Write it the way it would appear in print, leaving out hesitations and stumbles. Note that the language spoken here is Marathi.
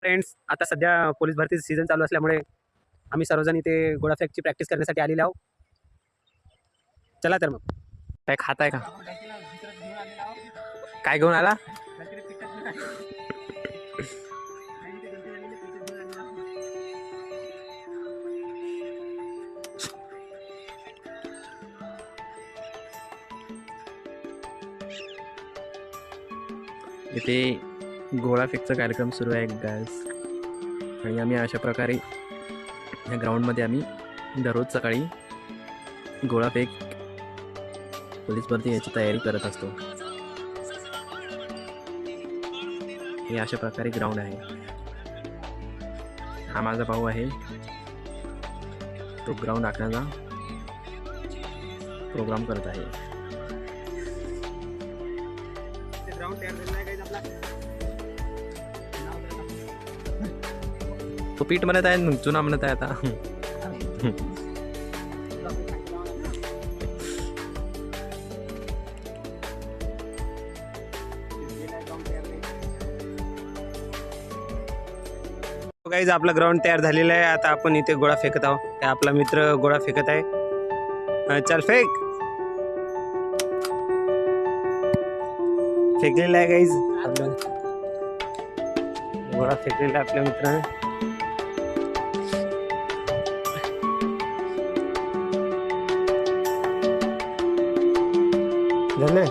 फ्रेंड्स, आता सध्या पोलीस भरती सीझन चालू असल्यामुळे आम्ही सर्वजण इथे गोळाफेकची प्रॅक्टिस करण्यासाठी आलेलो आहोत. चला तर मग. काय खाताय का? काय घेऊन आला? इथे गोळाफेकचा कार्यक्रम सुरू आहे गाइस. आणि आम्ही अशा प्रकारे या ग्राउंडमध्ये आम्ही दररोज सकाळी गोळाफेक पोलीस भरती याची तयारी करत असतो. हे अशा प्रकारे ग्राउंड आहे. हा माझा भाऊ आहे, तो ग्राउंड आखण्याचा प्रोग्राम करत आहे. तो पीठ म्हणत आहे, चुना म्हणत आहे आता. गाईज, आपला ग्राउंड तयार झालेला आहे. आता आपण इथे गोळा फेकत आहोत. आपला मित्र गोळा फेकत आहे. चल फेक. फेकलेला आहे गाईज. आपला गोळा फेकलेला आपल्या मित्राने. झाले